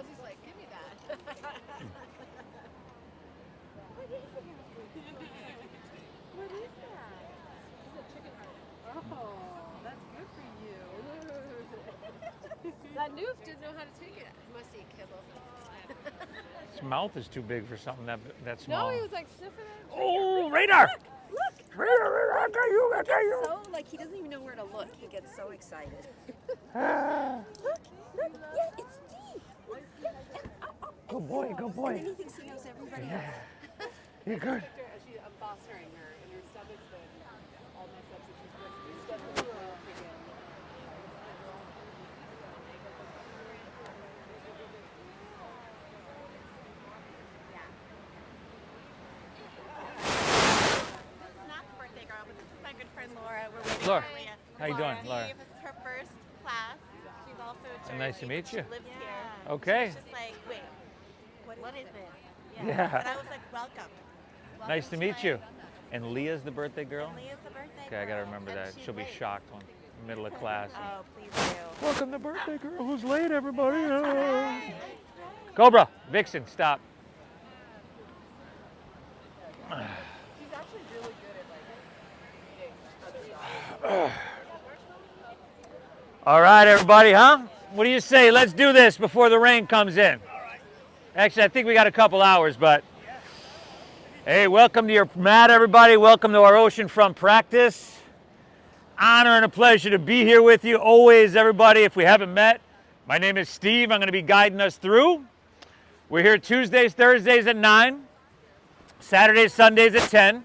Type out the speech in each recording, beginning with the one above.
smiles. He's like, give me that. What is that? What is that? It's a chicken heart. Oh, that's good for you. That noof didn't know how to take it. He must eat kibble. His mouth is too big for something that small. No, he was like sniffing it. Oh, radar! Look! Radar! I got you! I got you! So, like, he doesn't even know where to look. He gets so excited. Look! Yeah, it's Steve! Good boy, good boy. And then he thinks he knows everybody else. You're good. I'm fostering her, and her stomach's been all messed up, so she's got the Not the birthday girl, but this is my good friend Laura. We're waiting Laura, for Leah. how you doing, Laura? This is her first class. She's also a Jersey, Nice to meet but you. She lives here. Okay. She's just like, wait, what is this? Yeah. And I was like, welcome. Nice to meet you. And Leah's the birthday girl? And Leah's the birthday Okay, I gotta girl, remember and that. she's She'll be late. shocked when middle of class. Oh, please do. Welcome to birthday girl who's late, everybody. Cobra, Vixen, stop. She's actually really good at, like, eating other stuff. All right, everybody, huh? What do you say? Let's do this before the rain comes in. Actually, I think we got a couple hours, but hey, welcome to your mat, everybody. Welcome to our Oceanfront practice. Honor and a pleasure to be here with you always, everybody. If we haven't met, my name is Steve. I'm going to be guiding us through. We're here Tuesdays, Thursdays at 9, Saturdays, Sundays at 10.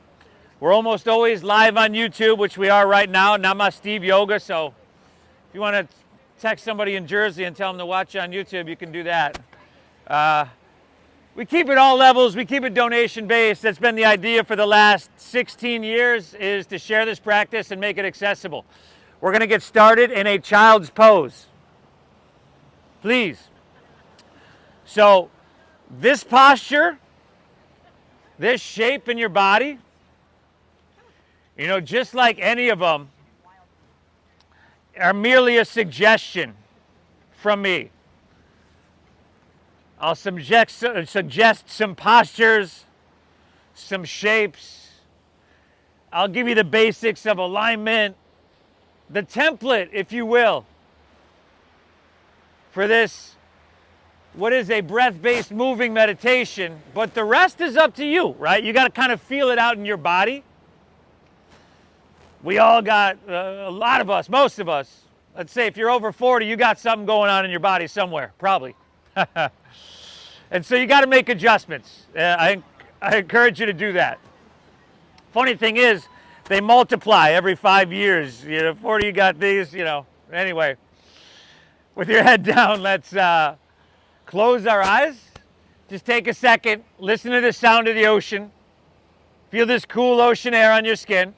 We're almost always live on YouTube, which we are right now, Nama Steve Yoga. So if you want to text somebody in Jersey and tell them to watch on YouTube, you can do that. We keep it all levels. We keep it donation based. That's been the idea for the last 16 years, is to share this practice and make it accessible. We're going to get started in a child's pose. Please. So this posture, this shape in your body, you know, just like any of them, are merely a suggestion from me. I'll suggest some postures, some shapes. I'll give you the basics of alignment, the template, if you will, for this, what is a breath-based moving meditation, but the rest is up to you, right? You got to kind of feel it out in your body. We all got, a lot of us, most of us, let's say if you're over 40, you got something going on in your body somewhere, probably. And so you got to make adjustments. I encourage you to do that. Funny thing is, they multiply every 5 years. You know, 40, you got these, you know. Anyway, with your head down, let's close our eyes. Just take a second, listen to the sound of the ocean. Feel this cool ocean air on your skin.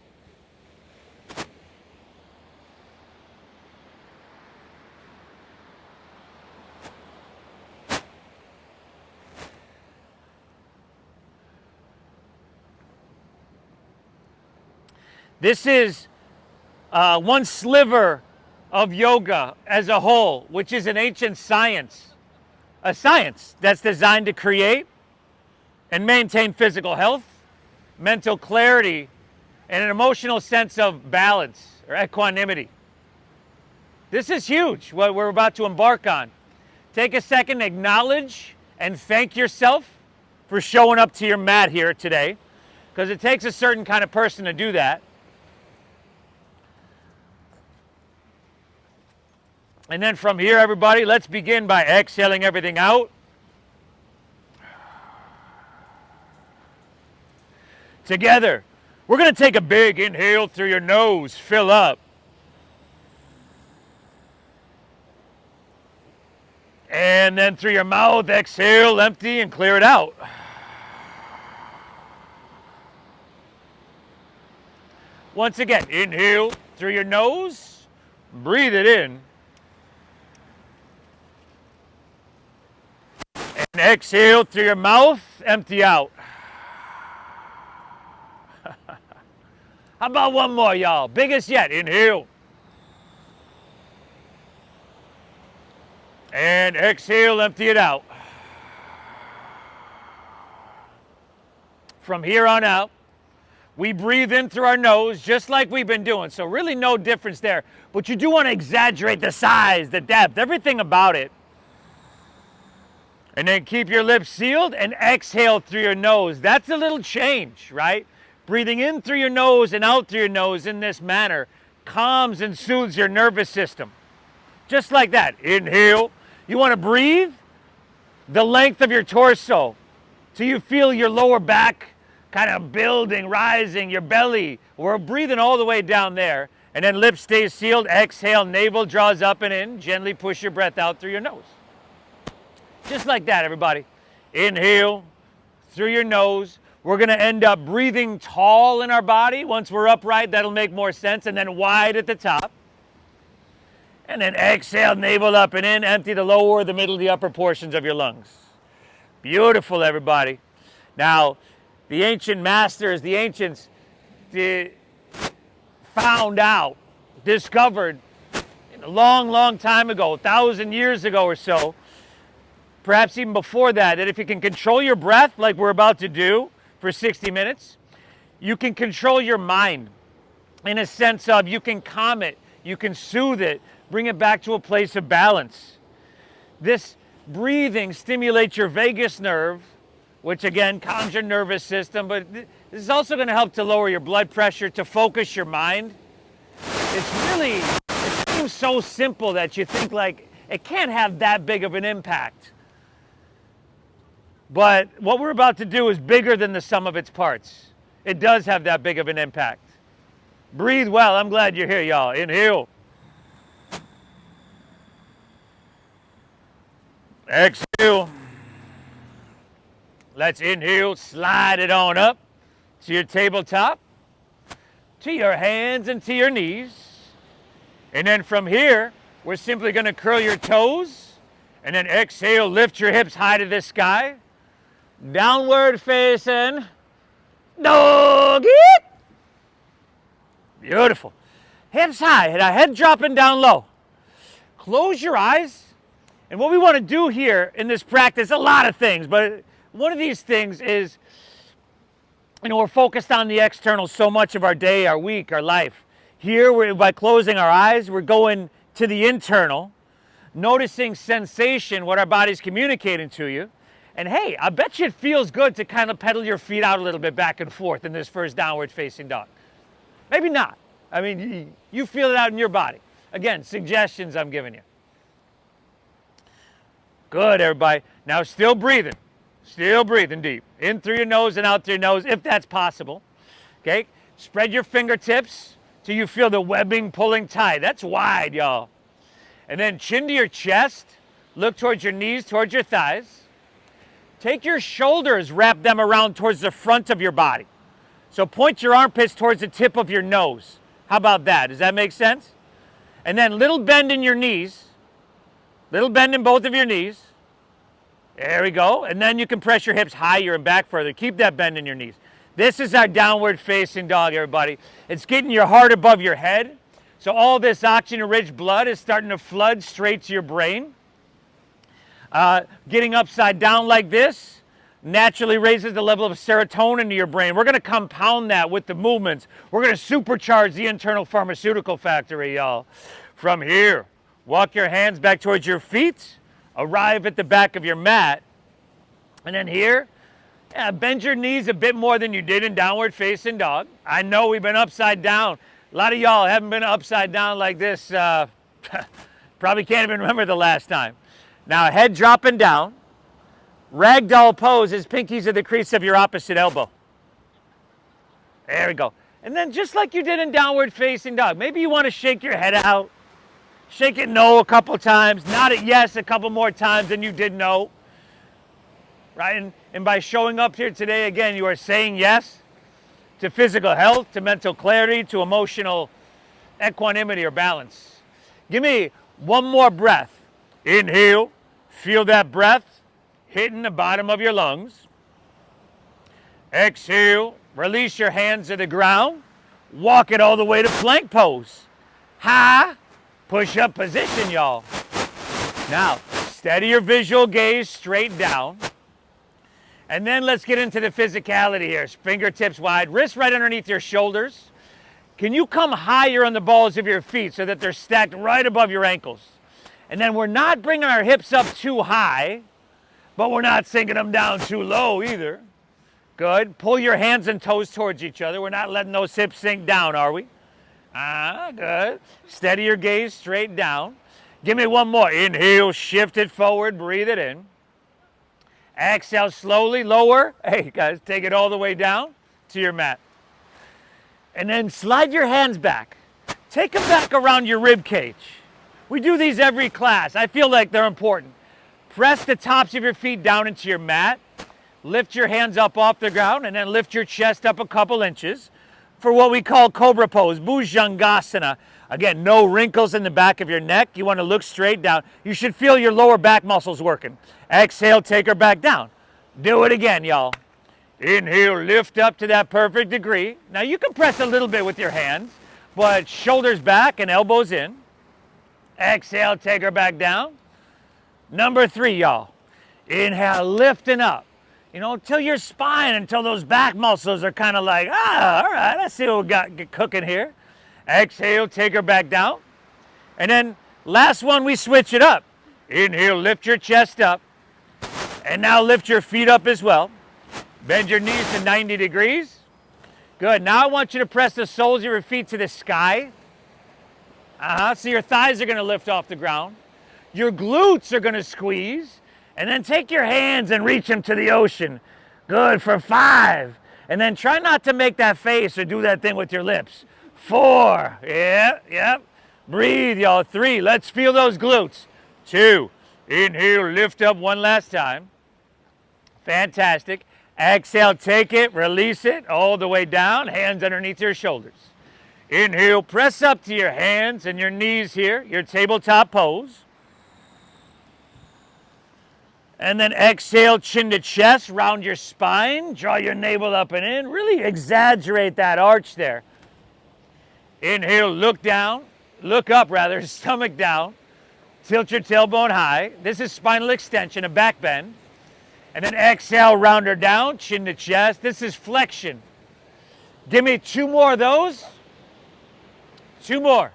This is one sliver of yoga as a whole, which is an ancient science. A science that's designed to create and maintain physical health, mental clarity, and an emotional sense of balance or equanimity. This is huge, what we're about to embark on. Take a second, acknowledge and thank yourself for showing up to your mat here today, because it takes a certain kind of person to do that. And then from here, everybody, let's begin by exhaling everything out. Together, we're going to take a big inhale through your nose, fill up. And then through your mouth, exhale, empty, and clear it out. Once again, inhale through your nose, breathe it in. And exhale through your mouth, empty out. How about one more, y'all? Biggest yet. Inhale. And exhale, empty it out. from here on out, we breathe in through our nose just like we've been doing. So really no difference there. But you do want to exaggerate the size, the depth, everything about it. And then keep your lips sealed and exhale through your nose. That's a little change, right? Breathing in through your nose and out through your nose in this manner calms and soothes your nervous system. Just like that. Inhale. You want to breathe the length of your torso till you feel your lower back kind of building, rising, your belly. We're breathing all the way down there. And then lips stay sealed. Exhale, navel draws up and in. Gently push your breath out through your nose. Just like that, everybody. Inhale through your nose. We're going to end up breathing tall in our body. Once we're upright, that'll make more sense. And then wide at the top. And then exhale, navel up and in. Empty the lower, the middle, the upper portions of your lungs. Beautiful, everybody. Now, the ancient masters, the ancients, found out, discovered a long, long time ago, 1,000 years ago or so, perhaps even before that, that if you can control your breath like we're about to do for 60 minutes, you can control your mind in a sense of you can calm it, you can soothe it, bring it back to a place of balance. This breathing stimulates your vagus nerve, which again calms your nervous system, but this is also going to help to lower your blood pressure, to focus your mind. It seems so simple that you think like it can't have that big of an impact. But what we're about to do is bigger than the sum of its parts. It does have that big of an impact. Breathe well. I'm glad you're here, y'all. Inhale. Exhale. Let's inhale. Slide it on up to your tabletop, to your hands and to your knees. And then from here, we're simply going to curl your toes. And then exhale. Lift your hips high to the sky. Downward facing doggy. Beautiful. Hips high, head dropping down low. Close your eyes. And what we want to do here in this practice, a lot of things, but one of these things is, we're focused on the external so much of our day, our week, our life. Here, by closing our eyes, we're going to the internal, noticing sensation, what our body's communicating to you. And hey, I bet you it feels good to kind of pedal your feet out a little bit back and forth in this first downward facing dog. Maybe not. I mean, you feel it out in your body. Again, suggestions I'm giving you. Good, everybody. Now still breathing deep. In through your nose and out through your nose, if that's possible. Okay, spread your fingertips till you feel the webbing pulling tight. That's wide, y'all. And then chin to your chest. Look towards your knees, towards your thighs. Take your shoulders, wrap them around towards the front of your body. So point your armpits towards the tip of your nose. How about that? Does that make sense? And then little bend in your knees. Little bend in both of your knees. There we go. And then you can press your hips higher and back further. Keep that bend in your knees. This is our downward facing dog, everybody. It's getting your heart above your head. So all this oxygen-rich blood is starting to flood straight to your brain. Getting upside down like this naturally raises the level of serotonin to your brain. We're going to compound that with the movements. We're going to supercharge the internal pharmaceutical factory, y'all. From here, walk your hands back towards your feet. Arrive at the back of your mat. And then here, bend your knees a bit more than you did in downward facing dog. I know we've been upside down. A lot of y'all haven't been upside down like this. Probably can't even remember the last time. Now, head dropping down. Ragdoll pose is pinkies at the crease of your opposite elbow. There we go. And then just like you did in downward facing dog, maybe you want to shake your head out. Shake it no a couple times. Nod it yes a couple more times than you did no. Right? And by showing up here today, again, you are saying yes to physical health, to mental clarity, to emotional equanimity or balance. Give me one more breath. Inhale. Feel that breath hitting the bottom of your lungs. Exhale. Release your hands to the ground. Walk it all the way to plank pose. High push-up position, y'all. Now, steady your visual gaze straight down. And then let's get into the physicality here. Fingertips wide, wrists right underneath your shoulders. Can you come higher on the balls of your feet so that they're stacked right above your ankles? And then we're not bringing our hips up too high, but we're not sinking them down too low either. Good. Pull your hands and toes towards each other. We're not letting those hips sink down, are we? Good. Steady your gaze straight down. Give me one more. Inhale, shift it forward, breathe it in. Exhale slowly, lower. Hey guys, take it all the way down to your mat. And then slide your hands back. Take them back around your rib cage. We do these every class. I feel like they're important. Press the tops of your feet down into your mat. Lift your hands up off the ground and then lift your chest up a couple inches for what we call Cobra Pose, Bhujangasana. Again, no wrinkles in the back of your neck. You want to look straight down. You should feel your lower back muscles working. Exhale, take her back down. Do it again, y'all. Inhale, lift up to that perfect degree. Now you can press a little bit with your hands, but shoulders back and elbows in. Exhale, take her back down. Number 3, y'all. Inhale, lifting up. You know, until your spine, until those back muscles are kind of like, all right, I see what we got cooking here. Exhale, take her back down. And then last one, we switch it up. Inhale, lift your chest up. And now lift your feet up as well. Bend your knees to 90 degrees. Good. Now I want you to press the soles of your feet to the sky. So your thighs are going to lift off the ground. Your glutes are going to squeeze. And then take your hands and reach them to the ocean. Good, for 5. And then try not to make that face or do that thing with your lips. 4. Yep. Breathe, y'all. 3. Let's feel those glutes. 2. Inhale, lift up one last time. Fantastic. Exhale, take it, release it all the way down. Hands underneath your shoulders. Inhale, press up to your hands and your knees here, your tabletop pose. And then exhale, chin to chest, round your spine, draw your navel up and in. Really exaggerate that arch there. Inhale, look down, look up rather, stomach down. Tilt your tailbone high. This is spinal extension, a back bend. And then exhale, round her down, chin to chest. This is flexion. Give me 2 more of those. 2 more.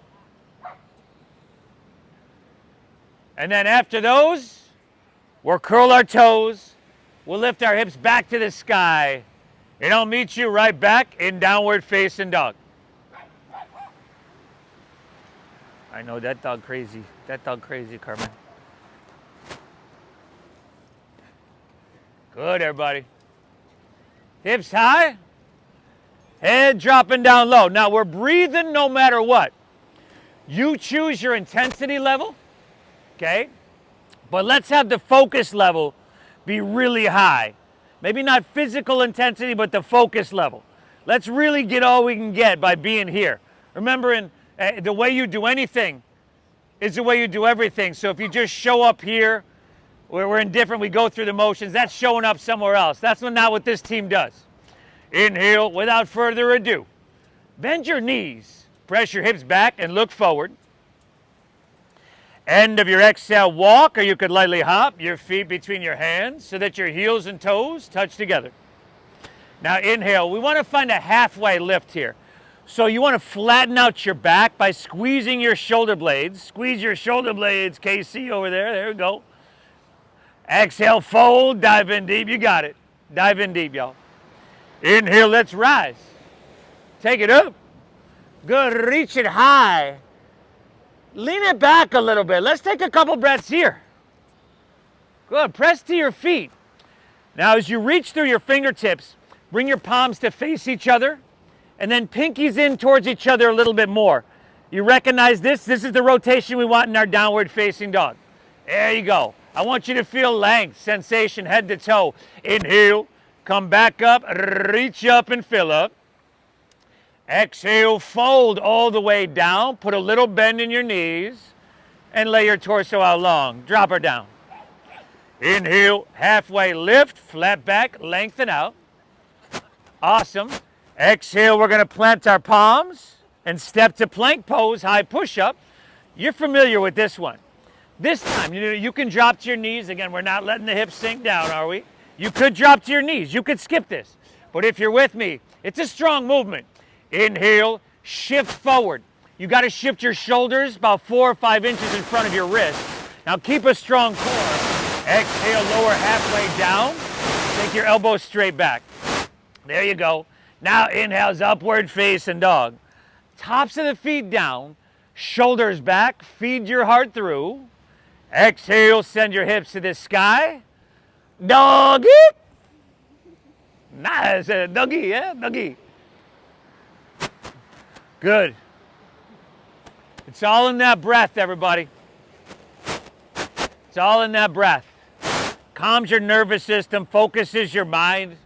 And then after those, we'll curl our toes. We'll lift our hips back to the sky. And I'll meet you right back in downward facing dog. I know that dog crazy. That dog crazy, Carmen. Good, everybody. Hips high. Head dropping down low. Now we're breathing no matter what. You choose your intensity level, okay? But let's have the focus level be really high. Maybe not physical intensity, but the focus level. Let's really get all we can get by being here. Remember, the way you do anything is the way you do everything. So if you just show up here, where we're indifferent, we go through the motions, that's showing up somewhere else. That's not what this team does. Inhale, without further ado. Bend your knees, press your hips back and look forward. End of your exhale, walk, or you could lightly hop your feet between your hands so that your heels and toes touch together. Now inhale, we want to find a halfway lift here. So you want to flatten out your back by squeezing your shoulder blades. Squeeze your shoulder blades, KC over there. There we go. Exhale, fold, dive in deep. You got it. Dive in deep, y'all. Inhale, let's rise. Take it up. Good, reach it high. Lean it back a little bit. Let's take a couple breaths here. Good, press to your feet. Now as you reach through your fingertips, bring your palms to face each other and then pinkies in towards each other a little bit more. You recognize this? This is the rotation we want in our downward facing dog. There you go. I want you to feel length, sensation, head to toe. Inhale, come back up, reach up and fill up. Exhale, fold all the way down. Put a little bend in your knees and lay your torso out long. Drop her down. Inhale, halfway lift, flat back, lengthen out. Awesome. Exhale, we're going to plant our palms and step to plank pose, high push-up. You're familiar with this one. This time, you can drop to your knees. Again, we're not letting the hips sink down, are we? You could drop to your knees. You could skip this. But if you're with me, it's a strong movement. Inhale, shift forward. You got to shift your shoulders about 4 or 5 inches in front of your wrist. Now keep a strong core. Exhale, lower halfway down. Take your elbows straight back. There you go. Now inhales, upward facing dog. Tops of the feet down, shoulders back, feed your heart through. Exhale, send your hips to the sky. Doggy. Nice, doggy, yeah, doggy. Good. It's all in that breath, everybody. It's all in that breath. Calms your nervous system, focuses your mind,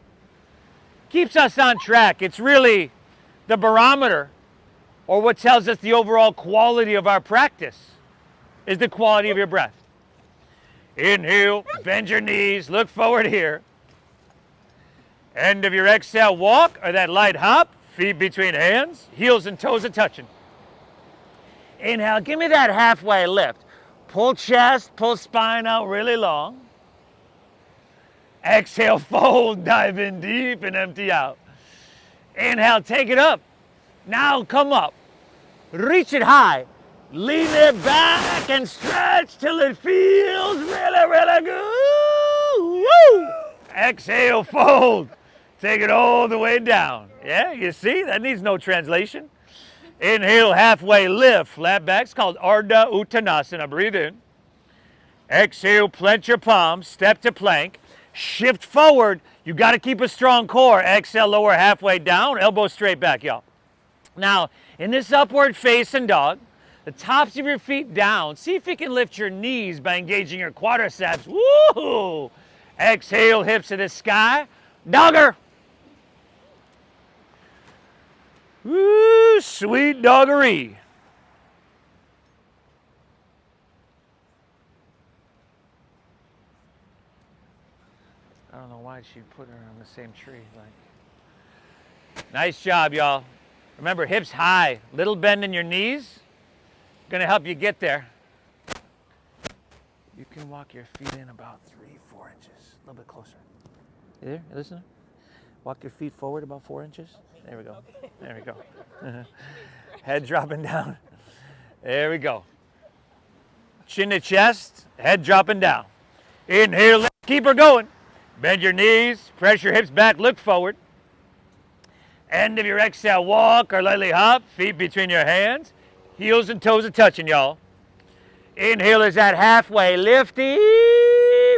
keeps us on track. It's really the barometer, or what tells us the overall quality of our practice, is the quality of your breath. Inhale, bend your knees, look forward here. End of your exhale, walk, or that light hop, feet between hands, heels and toes are touching. Inhale, give me that halfway lift. Pull chest, pull spine out really long. Exhale, fold, dive in deep and empty out. Inhale, take it up. Now come up. Reach it high. Lean it back and stretch till it feels really, really good. Woo! Exhale, fold. Take it all the way down. Yeah, you see, that needs no translation. Inhale, halfway lift, flat back. It's called Ardha Uttanasana. Breathe in. Exhale, plant your palms, step to plank. Shift forward. You got to keep a strong core. Exhale, lower halfway down, elbows straight back, y'all. Now, in this upward facing dog, the tops of your feet down. See if you can lift your knees by engaging your quadriceps. Woo! Exhale, hips to the sky. Dogger. Woo, sweet doggery. I don't know why she put her on the same tree. Nice job, y'all. Remember, hips high, little bend in your knees. Gonna help you get there. You can walk your feet in about 3-4 inches, a little bit closer. You there? You listening? Walk your feet forward about 4 inches. There we go. There we go. Head dropping down. There we go. Chin to chest, head dropping down. Inhale, keep her going. Bend your knees, press your hips back, look forward. End of your exhale, walk or lightly hop, feet between your hands. Heels and toes are touching, y'all. Inhale is that halfway lifty,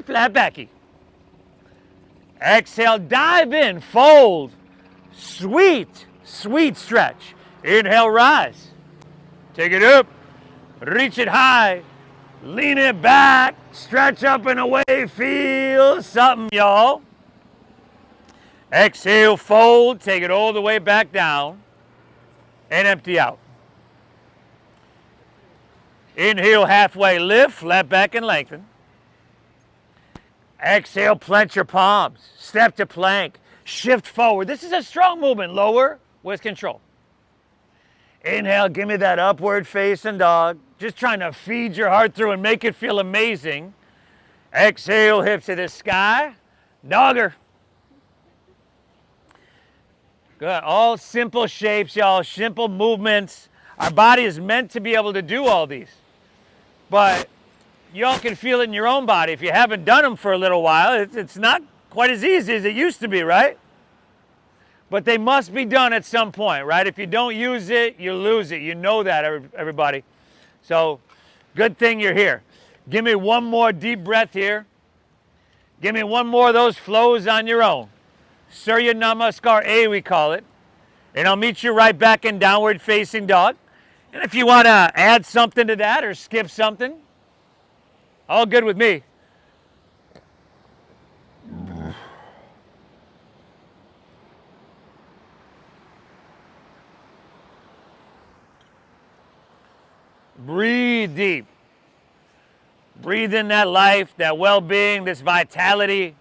flat backy. Exhale, dive in, fold. Sweet, sweet stretch. Inhale, rise. Take it up, reach it high, lean it back, stretch up and away, feel something, y'all. Exhale, fold, take it all the way back down and empty out. Inhale, halfway lift, flat back and lengthen. Exhale, plant your palms, step to plank, shift forward. This is a strong movement, lower with control. Inhale, give me that upward facing dog. Just trying to feed your heart through and make it feel amazing. Exhale, hips to the sky, dogger. Good, all simple shapes, y'all, simple movements. Our body is meant to be able to do all these. But y'all can feel it in your own body. If you haven't done them for a little while, it's not quite as easy as it used to be, right? But they must be done at some point, right? If you don't use it, you lose it. You know that, everybody. So, good thing you're here. Give me one more deep breath here. Give me one more of those flows on your own. Surya Namaskar A, we call it. And I'll meet you right back in downward facing dog. And if you want to add something to that or skip something, all good with me. Breathe deep. Breathe in that life, that well-being, this vitality.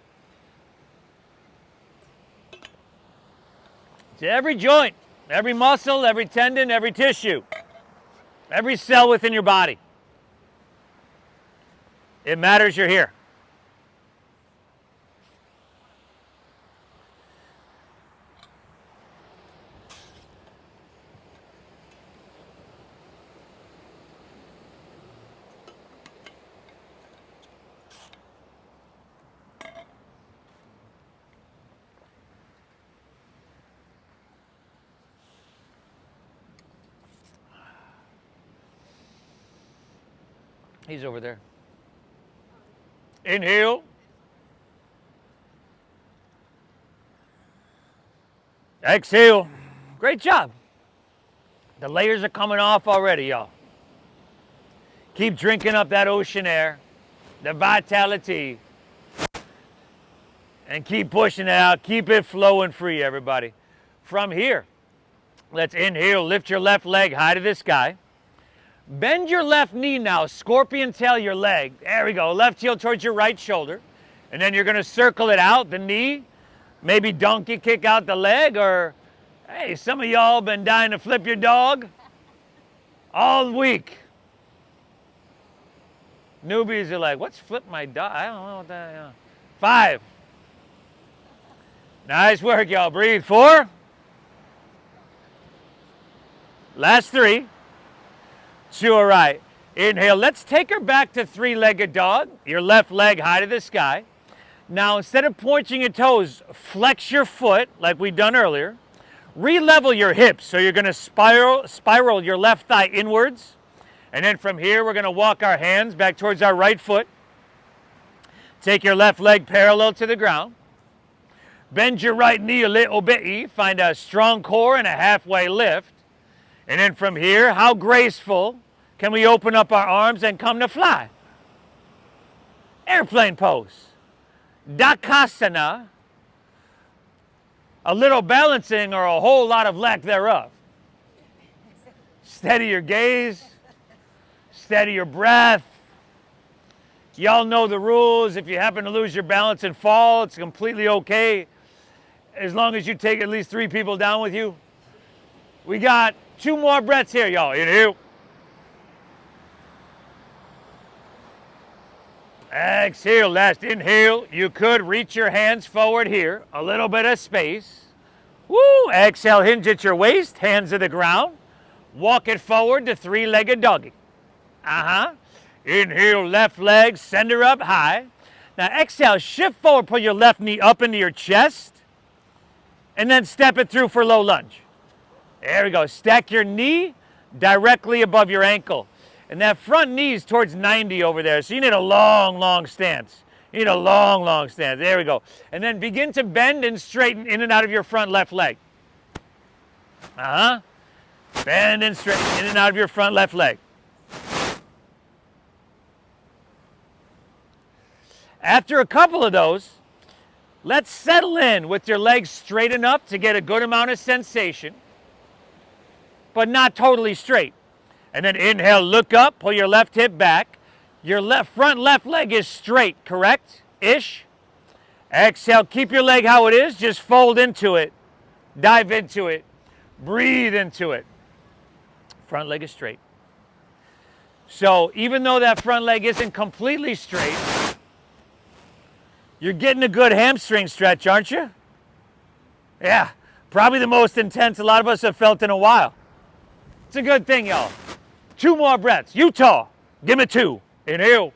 To every joint, every muscle, every tendon, every tissue, every cell within your body. It matters you're here. He's over there. Inhale. Exhale. Great job. The layers are coming off already, y'all. Keep drinking up that ocean air, the vitality, and keep pushing it out. Keep it flowing free, everybody. From here, let's inhale. Lift your left leg high to the sky. Bend your left knee now. Scorpion tail your leg. There we go. Left heel towards your right shoulder. And then you're going to circle it out, the knee. Maybe donkey kick out the leg, or, hey, some of y'all been dying to flip your dog all week. Newbies are like, what's flip my dog? I don't know what that is. 5. Nice work, y'all. Breathe. 4. Last 3. 2, all right. Inhale. Let's take her back to 3-legged dog. Your left leg high to the sky. Now, instead of pointing your toes, flex your foot like we done earlier. Re-level your hips. So you're going to spiral your left thigh inwards. And then from here, we're going to walk our hands back towards our right foot. Take your left leg parallel to the ground. Bend your right knee a little bit. Find a strong core and a halfway lift. And then from here, how graceful can we open up our arms and come to fly? Airplane pose. Dakasana. A little balancing or a whole lot of lack thereof. Steady your gaze. Steady your breath. Y'all know the rules. If you happen to lose your balance and fall, it's completely okay, as long as you take at least 3 people down with you. We got 2 more breaths here, y'all. Inhale. Exhale. Last inhale. You could reach your hands forward here. A little bit of space. Woo! Exhale. Hinge at your waist. Hands to the ground. Walk it forward to 3-legged doggy. Inhale, left leg, send her up high. Now exhale, shift forward, pull your left knee up into your chest, and then step it through for low lunge. There we go. Stack your knee directly above your ankle. And that front knee is towards 90 over there, so you need a long, long stance. You need a long, long stance. There we go. And then begin to bend and straighten in and out of your front left leg. Bend and straighten in and out of your front left leg. After a couple of those, let's settle in with your legs straight enough to get a good amount of sensation, but not totally straight. And then inhale, look up, pull your left hip back. Your front left leg is straight, correct? Ish. Exhale, keep your leg how it is, just fold into it, dive into it, breathe into it. Front leg is straight. So even though that front leg isn't completely straight, you're getting a good hamstring stretch, aren't you? Yeah, probably the most intense a lot of us have felt in a while. It's a good thing, y'all. 2 more breaths. Utah, give me 2. Inhale.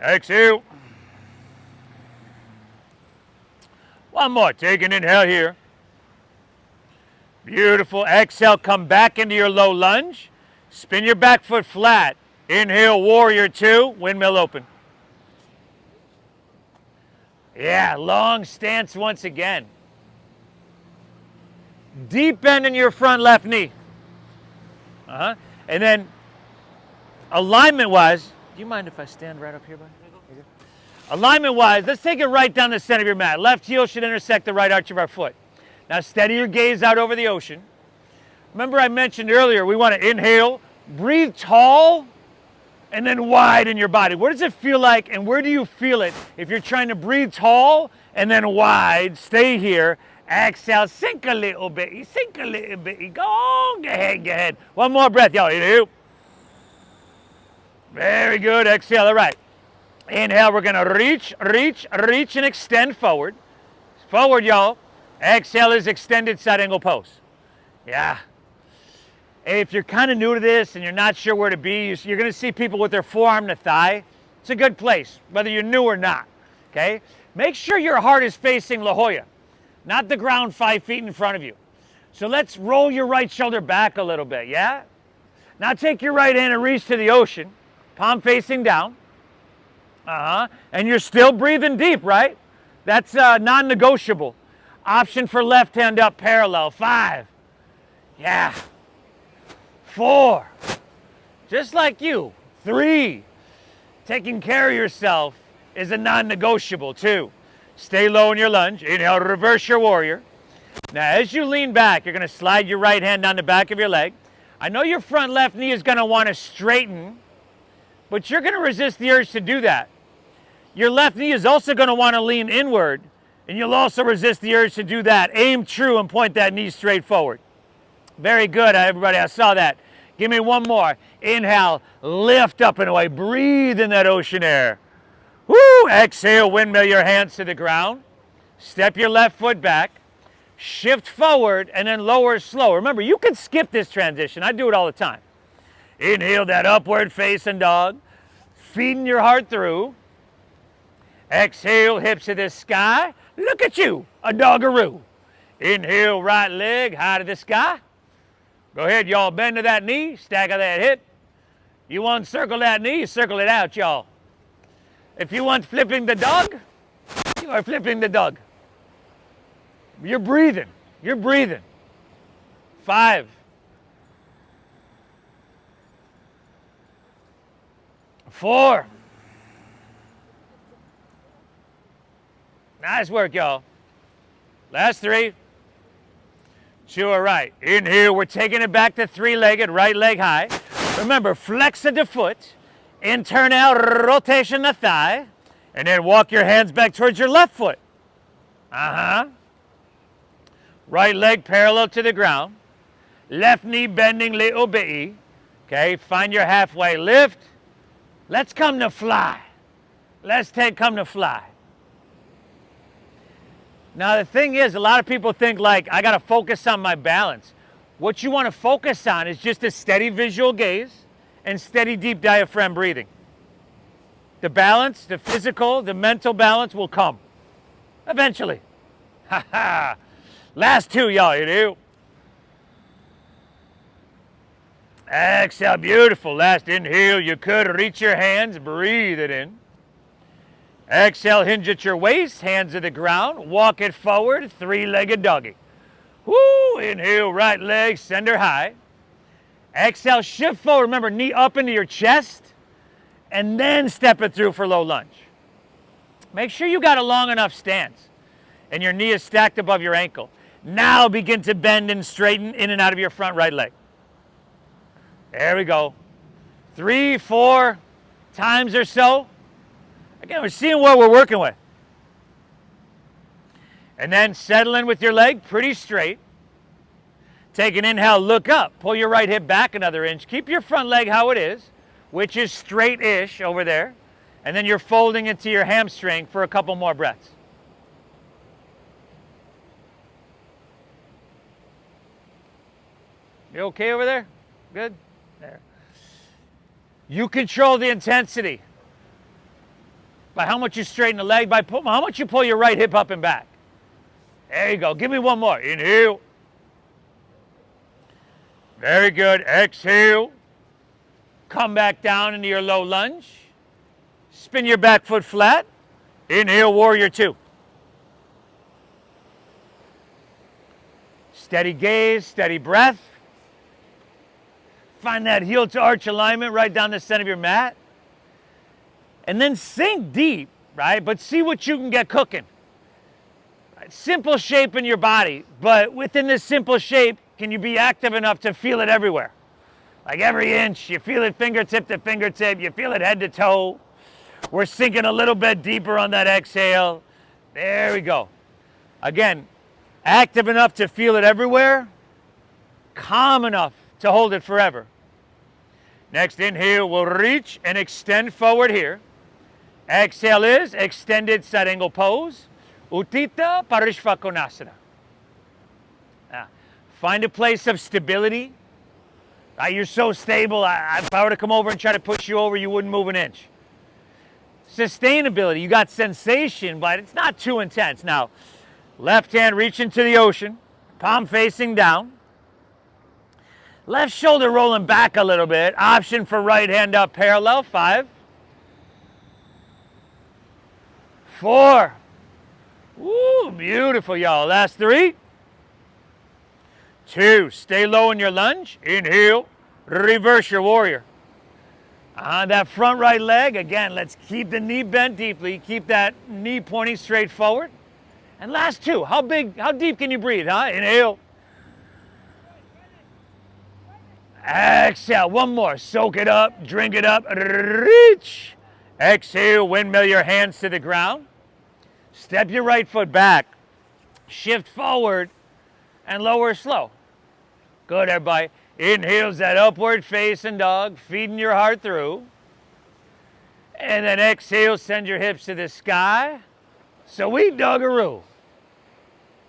Exhale. 1 more. Take an inhale here. Beautiful. Exhale, come back into your low lunge. Spin your back foot flat. Inhale, warrior 2, windmill open. Yeah, long stance once again. Deep bend in your front left knee. And then alignment-wise, do you mind if I stand right up here, buddy? Alignment-wise, let's take it right down the center of your mat. Left heel should intersect the right arch of our foot. Now steady your gaze out over the ocean. Remember I mentioned earlier, we want to inhale, breathe tall, and then wide in your body. Where does it feel like, and where do you feel it? If you're trying to breathe tall and then wide, stay here. Exhale, sink a little bit. Sink a little bit. Go on, go ahead. 1 more breath, y'all. Inhale. Very good. Exhale. All right. Inhale. We're going to reach, and extend forward. Forward, y'all. Exhale is extended side angle pose. Yeah. If you're kind of new to this and you're not sure where to be, you're going to see people with their forearm to thigh. It's a good place, whether you're new or not, okay? Make sure your heart is facing La Jolla, not the ground 5 feet in front of you. So let's roll your right shoulder back a little bit, yeah? Now take your right hand and reach to the ocean, palm facing down. And you're still breathing deep, right? That's non-negotiable. Option for left hand up parallel. 5. Yeah. 4. Just like you. 3. Taking care of yourself is a non-negotiable. 2. Stay low in your lunge. Inhale, reverse your warrior. Now, as you lean back, you're going to slide your right hand down the back of your leg. I know your front left knee is going to want to straighten, but you're going to resist the urge to do that. Your left knee is also going to want to lean inward, and you'll also resist the urge to do that. Aim true and point that knee straight forward. Very good, everybody. I saw that. Give me one more. Inhale, lift up and away. Breathe in that ocean air. Woo! Exhale, windmill your hands to the ground. Step your left foot back. Shift forward and then lower slow. Remember, you can skip this transition. I do it all the time. Inhale that upward facing dog. Feeding your heart through. Exhale, hips to the sky. Look at you, a doggaroo. Inhale, right leg high to the sky. Go ahead, y'all. Bend to that knee, stagger that hip. You want to circle that knee, circle it out, y'all. If you want flipping the dog, you are flipping the dog. You're breathing. You're breathing. 5. 4. Nice work, y'all. Last 3. 2 are right. Inhale, we're taking it back to 3-legged, right leg high. Remember, flex of the foot, internal rotation the thigh, and then walk your hands back towards your left foot. Right leg parallel to the ground. Left knee bending little bitty. Okay, find your halfway lift. Let's come to fly. Come to fly. Now the thing is, a lot of people think like, I gotta focus on my balance. What you wanna focus on is just a steady visual gaze and steady deep diaphragm breathing. The balance, the physical, the mental balance will come. Eventually. Ha ha. Last 2, y'all, you do. Exhale, beautiful. Last inhale, you could reach your hands, breathe it in. Exhale, hinge at your waist, hands to the ground, walk it forward, 3-legged doggy. Woo, inhale, right leg, sender high. Exhale, shift forward, remember, knee up into your chest, and then step it through for low lunge. Make sure you got a long enough stance, and your knee is stacked above your ankle. Now begin to bend and straighten in and out of your front right leg. There we go. 3, 4 times or so. Again, we're seeing what we're working with. And then settle in with your leg pretty straight. Take an inhale, look up. Pull your right hip back another inch. Keep your front leg how it is, which is straight-ish over there. And then you're folding into your hamstring for a couple more breaths. You okay over there? Good? There. You control the intensity by how much you straighten the leg, by how much you pull your right hip up and back. There you go. Give me one more. Inhale. Very good. Exhale. Come back down into your low lunge. Spin your back foot flat. Inhale, warrior 2. Steady gaze, steady breath. Find that heel to arch alignment right down the center of your mat. And then sink deep, right? But see what you can get cooking. Right? Simple shape in your body, but within this simple shape, can you be active enough to feel it everywhere? Like every inch, you feel it fingertip to fingertip, you feel it head to toe. We're sinking a little bit deeper on that exhale. There we go. Again, active enough to feel it everywhere, calm enough to hold it forever. Next inhale, we'll reach and extend forward here. Exhale is extended side angle pose. Utthita Parishva Konasana. Find a place of stability. You're so stable, if I were to come over and try to push you over, you wouldn't move an inch. Sustainability, you got sensation, but it's not too intense. Now, left hand reaching to the ocean, palm facing down. Left shoulder rolling back a little bit. Option for right hand up parallel. 5, 4. Woo, beautiful, y'all. Last 3, 2. Stay low in your lunge. Inhale. Reverse your warrior. On that front right leg, again, let's keep the knee bent deeply. Keep that knee pointing straight forward. And last 2, how deep can you breathe, huh? Inhale. Exhale, one more. Soak it up, drink it up, reach. Exhale, windmill your hands to the ground. Step your right foot back. Shift forward and lower slow. Good, everybody. Inhales that upward facing dog, feeding your heart through. And then exhale, send your hips to the sky. Sweet doggaroo.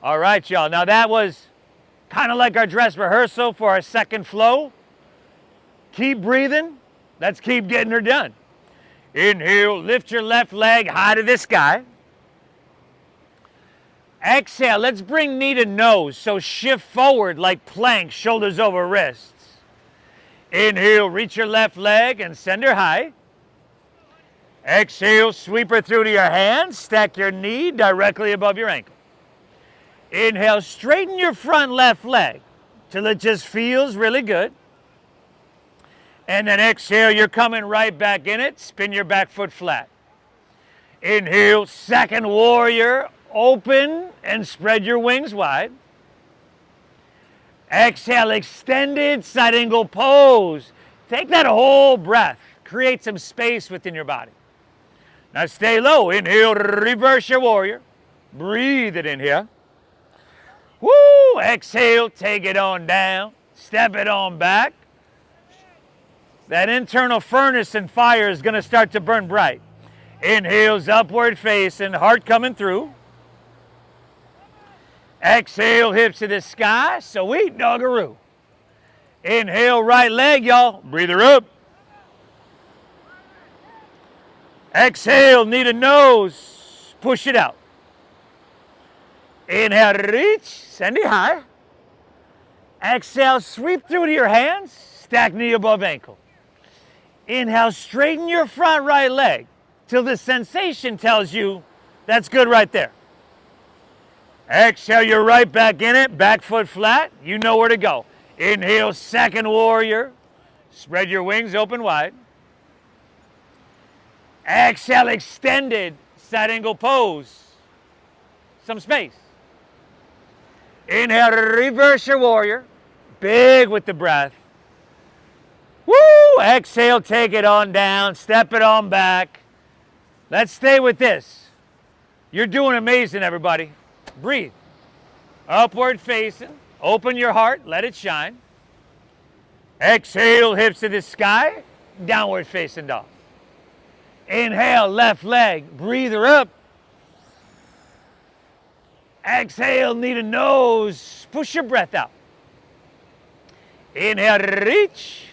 All right, y'all. Now that was kind of like our dress rehearsal for our second flow. Keep breathing. Let's keep getting her done. Inhale, lift your left leg high to the sky. Exhale, let's bring knee to nose. So shift forward like plank, shoulders over wrists. Inhale, reach your left leg and send her high. Exhale, sweep her through to your hands. Stack your knee directly above your ankle. Inhale, straighten your front left leg till it just feels really good. And then exhale, you're coming right back in it. Spin your back foot flat. Inhale, second warrior. Open and spread your wings wide. Exhale, extended side angle pose. Take that whole breath. Create some space within your body. Now stay low. Inhale, reverse your warrior. Breathe it in here. Woo! Exhale, take it on down. Step it on back. That internal furnace and fire is going to start to burn bright. Inhales, upward facing, heart coming through. Exhale, hips to the sky. Sweet doggaroo. Inhale, right leg, y'all. Breathe her up. Exhale, knee to nose. Push it out. Inhale, reach. Send it high. Exhale, sweep through to your hands. Stack knee above ankle. Inhale, straighten your front right leg till the sensation tells you that's good right there. Exhale, you're right back in it. Back foot flat. You know where to go. Inhale, second warrior. Spread your wings open wide. Exhale, extended side angle pose. Some space. Inhale, reverse your warrior. Big with the breath. Woo! Exhale, take it on down. Step it on back. Let's stay with this. You're doing amazing, everybody. Breathe. Upward facing. Open your heart. Let it shine. Exhale, hips to the sky. Downward facing dog. Inhale, left leg. Breathe her up. Exhale, knee to nose. Push your breath out. Inhale, reach.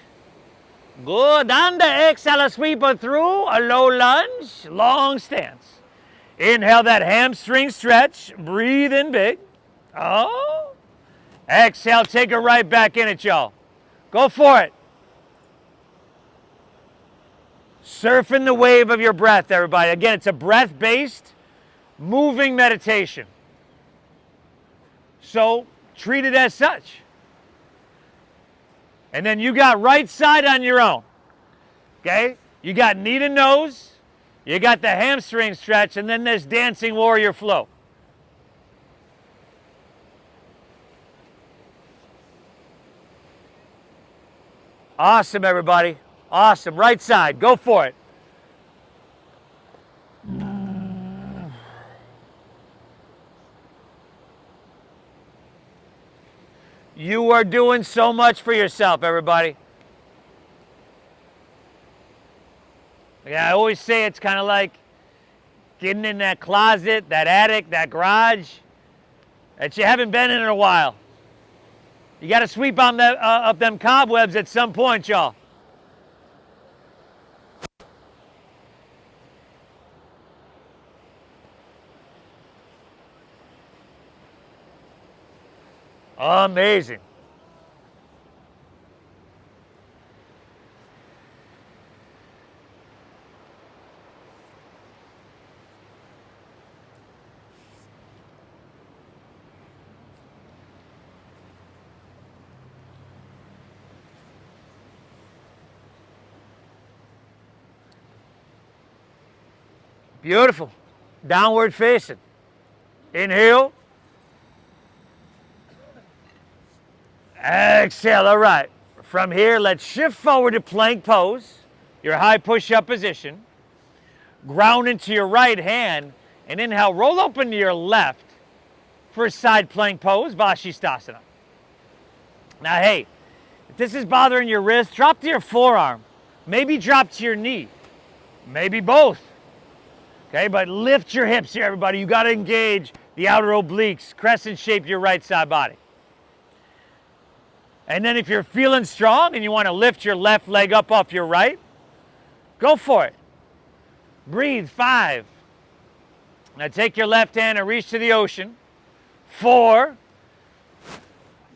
Good. Under. Exhale, sweep her through. A low lunge. Long stance. Inhale that hamstring stretch. Breathe in big. Oh. Exhale, take her right back in it, y'all. Go for it. Surfing the wave of your breath, everybody. Again, it's a breath-based, moving meditation. So treat it as such. And then you got right side on your own. Okay? You got knee to nose. You got the hamstring stretch, and then this dancing warrior flow. Awesome, everybody. Awesome. Right side. Go for it. You are doing so much for yourself, everybody. Yeah, I always say it's kind of like getting in that closet, that attic, that garage that you haven't been in a while. You got to sweep on up them cobwebs at some point, y'all. Amazing. Beautiful. Downward facing. Inhale. Exhale. All right. From here, let's shift forward to plank pose, your high push-up position. Ground into your right hand, and inhale, roll open to your left for a side plank pose, Vashisthasana. Now, hey, if this is bothering your wrist, drop to your forearm. Maybe drop to your knee. Maybe both. Okay, but lift your hips here, everybody. You got to engage the outer obliques, crescent shape your right side body. And then if you're feeling strong and you want to lift your left leg up off your right, go for it. Breathe, 5. Now take your left hand and reach to the ocean. 4.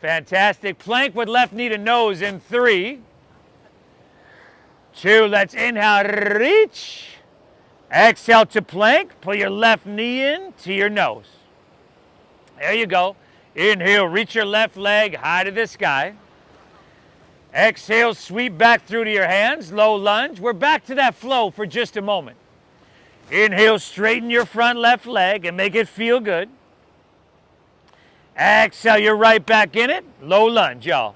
Fantastic. Plank with left knee to nose in 3. 2. Let's inhale, reach. Exhale to plank. Pull your left knee in to your nose. There you go. Inhale, reach your left leg high to the sky. Exhale, sweep back through to your hands, low lunge. We're back to that flow for just a moment. Inhale, straighten your front left leg and make it feel good. Exhale, you're right back in it. Low lunge, y'all.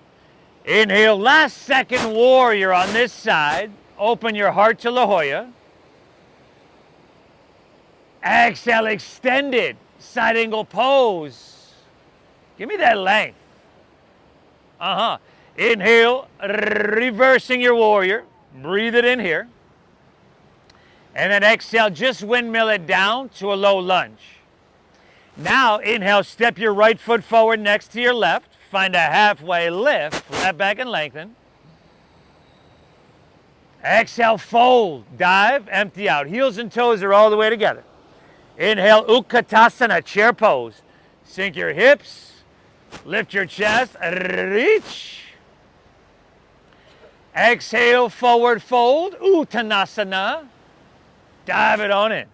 Inhale, last second warrior on this side. Open your heart to La Jolla. Exhale, extended side angle pose. Give me that length. Inhale, reversing your warrior. Breathe it in here. And then exhale, just windmill it down to a low lunge. Now, inhale, step your right foot forward next to your left. Find a halfway lift. Flat back and lengthen. Exhale, fold, dive, empty out. Heels and toes are all the way together. Inhale, Utkatasana, chair pose. Sink your hips, lift your chest, reach. Exhale, forward fold, Uttanasana. Dive it on in.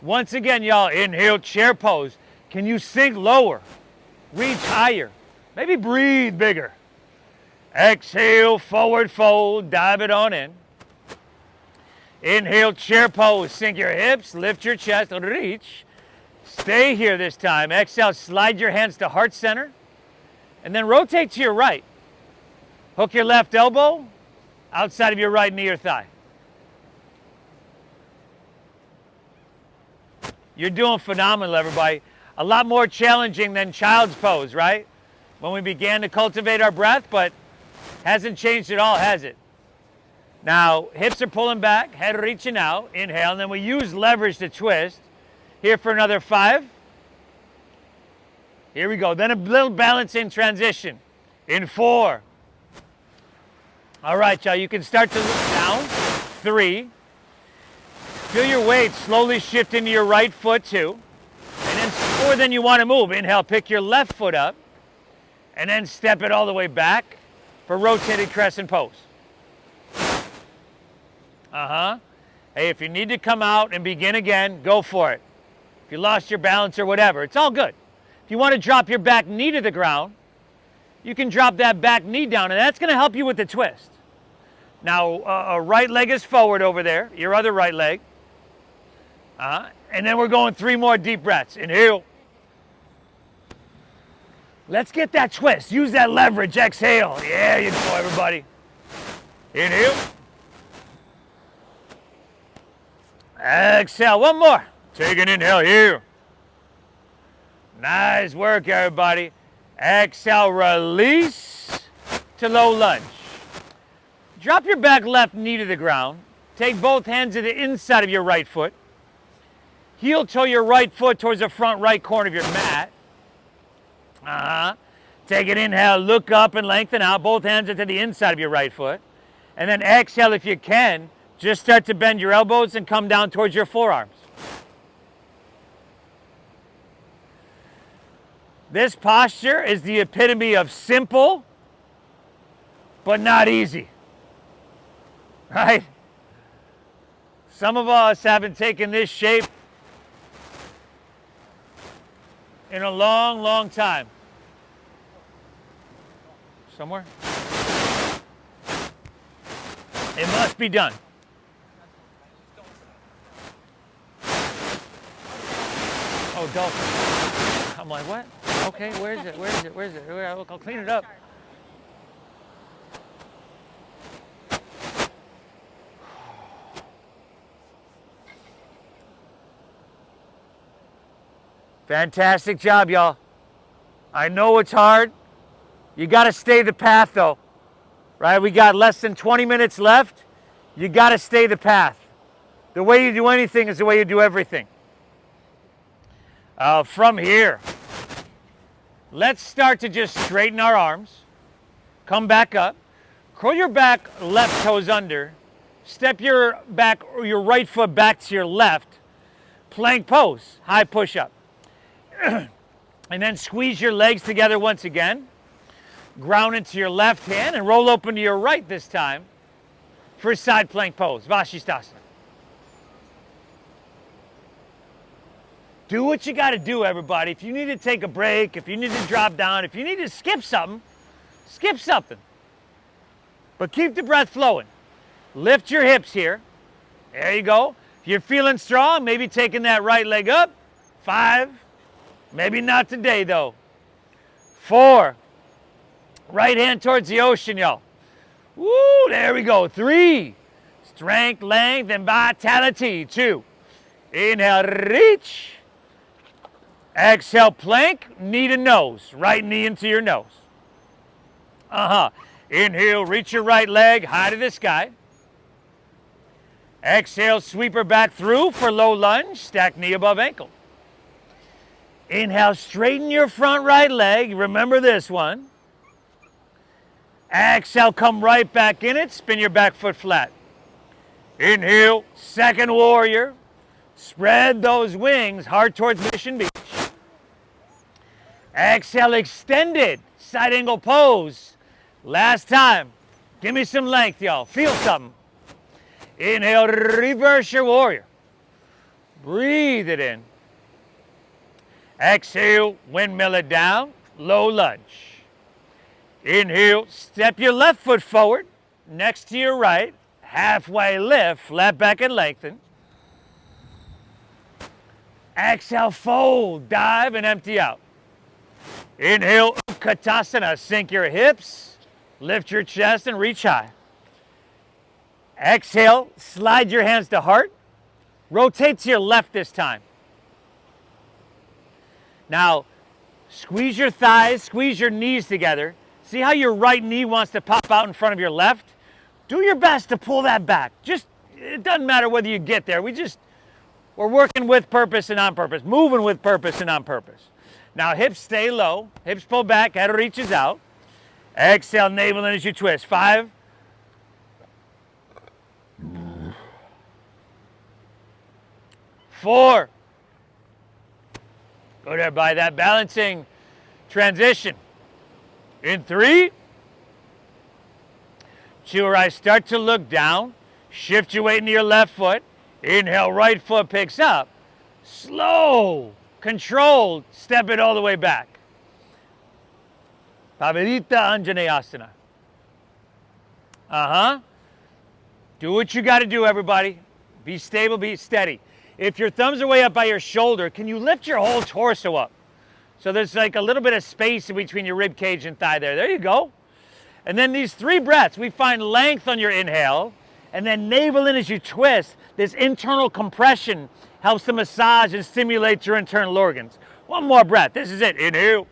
Once again, y'all, inhale, chair pose. Can you sink lower? Reach higher. Maybe breathe bigger. Exhale, forward fold, dive it on in. Inhale, chair pose. Sink your hips, lift your chest, reach. Stay here this time. Exhale, slide your hands to heart center. And then rotate to your right. Hook your left elbow outside of your right knee or thigh. You're doing phenomenal, everybody. A lot more challenging than child's pose, right? When we began to cultivate our breath, but hasn't changed at all, has it? Now, hips are pulling back, head reaching out. Inhale, and then we use leverage to twist. Here for another 5. Here we go. Then a little balance in transition. In 4. All right, y'all, you can start to look down. 3. Feel your weight slowly shift into your right foot, too. And then slower than you want to move. Inhale, pick your left foot up. And then step it all the way back for rotated crescent pose. Hey, if you need to come out and begin again, go for it. If you lost your balance or whatever, it's all good. If you want to drop your back knee to the ground, you can drop that back knee down, and that's going to help you with the twist. Now, right leg is forward over there, your other right leg. And then we're going 3 more deep breaths. Inhale. Let's get that twist. Use that leverage. Exhale. Yeah, you go, everybody. Inhale. Exhale. One more. Take an inhale here. Nice work, everybody. Exhale, release to low lunge. Drop your back left knee to the ground. Take both hands to the inside of your right foot. Heel toe your right foot towards the front right corner of your mat. Take an inhale, look up and lengthen out. Both hands are to the inside of your right foot. And then exhale if you can. Just start to bend your elbows and come down towards your forearms. This posture is the epitome of simple, but not easy. Right? Some of us haven't taken this shape in a long, long time. Somewhere? It must be done. Oh, dolphin. I'm like, what? Okay, where is it? Where is it? Where is it? I'll clean it up. Fantastic job, y'all. I know it's hard. You got to stay the path, though. Right? We got less than 20 minutes left. You got to stay the path. The way you do anything is the way you do everything. From here, let's start to just straighten our arms. Come back up. Curl your back left toes under. Step your back or your right foot back to your left. Plank pose, high push-up. And then squeeze your legs together once again. Ground into your left hand and roll open to your right this time for side plank pose, Vashisthasana. Do what you got to do, everybody. If you need to take a break, if you need to drop down, if you need to skip something, skip something. But keep the breath flowing. Lift your hips here. There you go. If you're feeling strong, maybe taking that right leg up. 5. Maybe not today, though. 4. Right hand towards the ocean, y'all. Woo, there we go. 3. Strength, length, and vitality. 2. Inhale, reach. Exhale, plank, knee to nose. Right knee into your nose. Inhale, reach your right leg high to the sky. Exhale, sweep her back through for low lunge. Stack knee above ankle. Inhale, straighten your front right leg. Remember this one. Exhale, come right back in it. Spin your back foot flat. Inhale, second warrior. Spread those wings, heart towards Mission Beach. Exhale, extended, side angle pose. Last time. Give me some length, y'all. Feel something. Inhale, reverse your warrior. Breathe it in. Exhale, windmill it down, low lunge. Inhale, step your left foot forward, next to your right, halfway lift, flat back and lengthen. Exhale, fold, dive, and empty out. Inhale, Utkatasana, sink your hips, lift your chest, and reach high. Exhale, slide your hands to heart. Rotate to your left this time. Now, squeeze your thighs, squeeze your knees together. See how your right knee wants to pop out in front of your left? Do your best to pull that back. It doesn't matter whether you get there. We're working with purpose and on purpose, moving with purpose and on purpose. Now, hips stay low, hips pull back, head reaches out. Exhale, navel in as you twist. 5. 4. Go there by that balancing transition. In 3. 2, where I start to look down. Shift your weight into your left foot. Inhale, right foot picks up. Slow, controlled, step it all the way back. Pavarita Anjaneyasana. Do what you got to do, everybody. Be stable, be steady. If your thumbs are way up by your shoulder, can you lift your whole torso up? So there's like a little bit of space in between your rib cage and thigh there. There you go. And then these 3 breaths, we find length on your inhale, and then navel in as you twist. This internal compression helps to massage and stimulate your internal organs. One more breath. This is it. Inhale.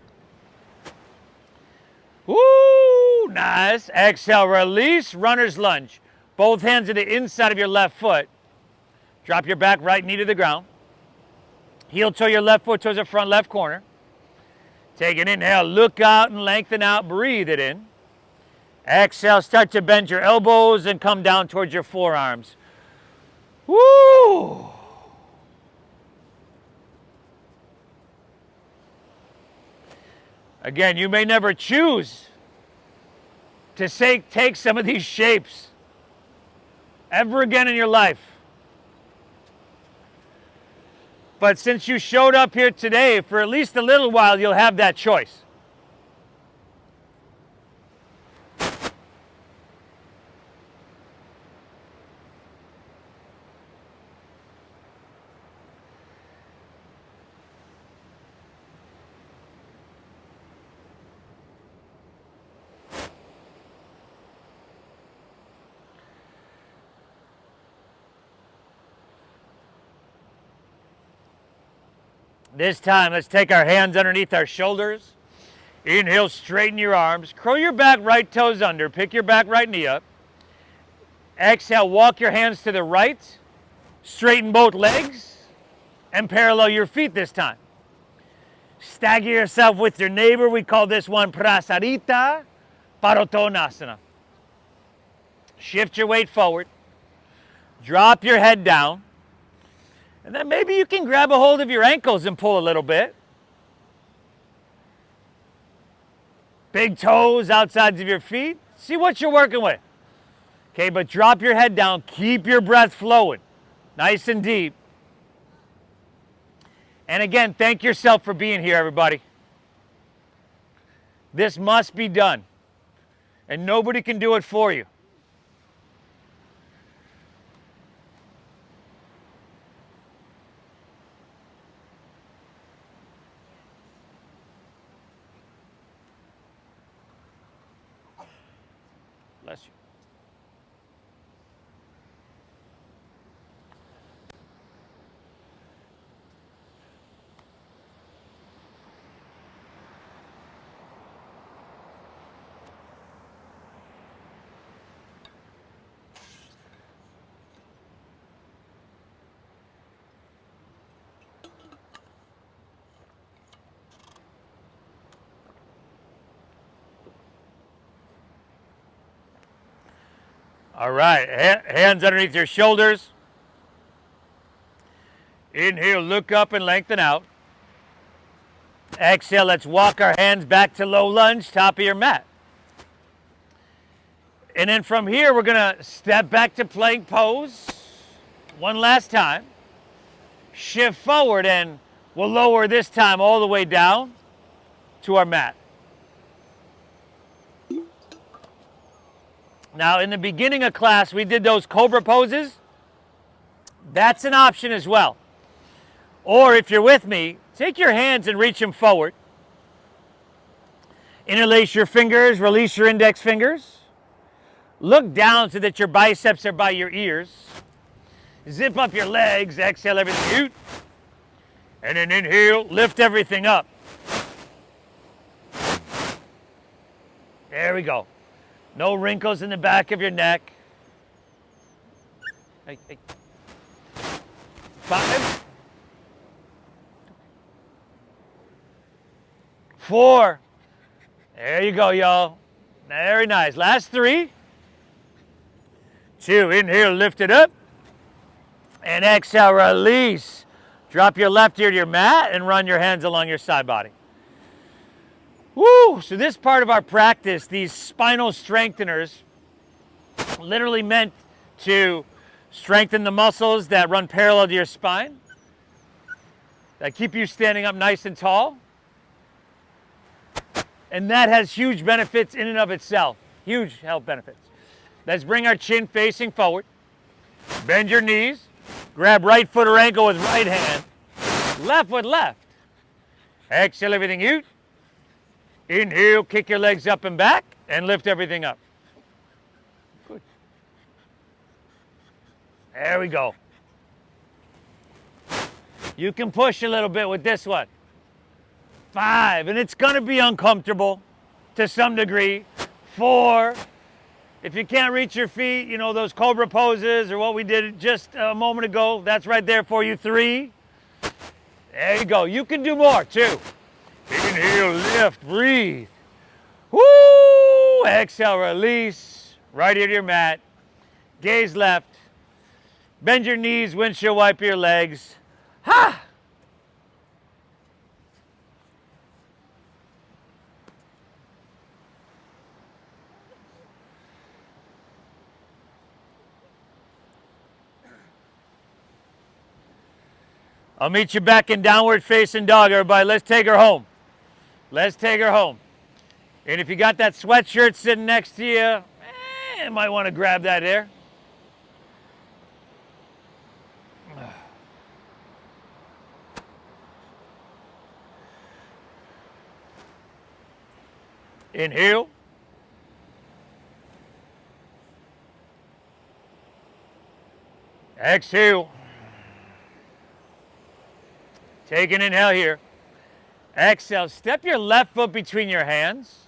Woo, nice. Exhale, release, runner's lunge. Both hands to the inside of your left foot. Drop your back right knee to the ground. Heel toe your left foot towards the front left corner. Take an inhale, look out and lengthen out, breathe it in. Exhale, start to bend your elbows and come down towards your forearms. Woo! Again, you may never choose to take some of these shapes ever again in your life. But since you showed up here today, for at least a little while, you'll have that choice. This time, let's take our hands underneath our shoulders. Inhale, straighten your arms. Curl your back right toes under. Pick your back right knee up. Exhale, walk your hands to the right. Straighten both legs. And parallel your feet this time. Stagger yourself with your neighbor. We call this one Prasarita Padottanasana. Shift your weight forward. Drop your head down. And then maybe you can grab a hold of your ankles and pull a little bit. Big toes, outsides of your feet. See what you're working with. Okay, but drop your head down. Keep your breath flowing. Nice and deep. And again, thank yourself for being here, everybody. This must be done. And nobody can do it for you. Bless you. All right, hands underneath your shoulders. Inhale, look up and lengthen out. Exhale, let's walk our hands back to low lunge, top of your mat. And then from here, we're gonna step back to plank pose. One last time. Shift forward and we'll lower this time all the way down to our mat. Now, in the beginning of class, we did those cobra poses. That's an option as well. Or if you're with me, take your hands and reach them forward. Interlace your fingers, release your index fingers. Look down so that your biceps are by your ears. Zip up your legs, exhale everything out. And then inhale, lift everything up. There we go. No wrinkles in the back of your neck. Hey, hey. 5, 4. There you go, y'all. Very nice. Last 3. 2. Inhale, lift it up. And exhale, release. Drop your left ear to your mat and run your hands along your side body. Woo! So this part of our practice, these spinal strengtheners, literally meant to strengthen the muscles that run parallel to your spine, that keep you standing up nice and tall. And that has huge benefits in and of itself. Huge health benefits. Let's bring our chin facing forward. Bend your knees. Grab right foot or ankle with right hand. Left with left. Exhale everything out. Inhale, kick your legs up and back, and lift everything up. Good. There we go. You can push a little bit with this one. 5, and it's gonna be uncomfortable to some degree. 4, if you can't reach your feet, you know, those cobra poses or what we did just a moment ago, that's right there for you. 3, there you go. You can do more, 2. Inhale, lift, breathe. Woo! Exhale, release. Right ear to your mat. Gaze left. Bend your knees, windshield wipe your legs. Ha! I'll meet you back in downward facing dog, everybody. Let's take her home. Let's take her home. And if you got that sweatshirt sitting next to you, you might want to grab that there. Inhale. Exhale. Take an inhale here. Exhale, step your left foot between your hands.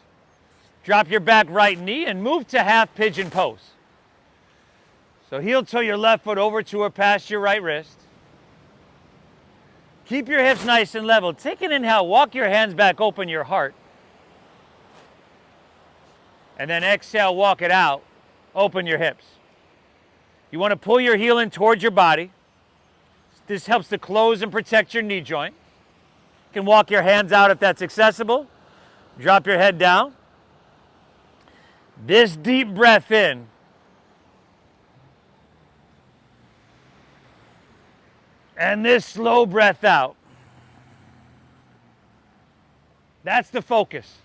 Drop your back right knee and move to half pigeon pose. So heel toe your left foot over to or past your right wrist. Keep your hips nice and level. Take an inhale, walk your hands back, open your heart. And then exhale, walk it out, open your hips. You want to pull your heel in towards your body. This helps to close and protect your knee joint. You can walk your hands out if that's accessible. Drop your head down. This deep breath in. And this slow breath out. That's the focus.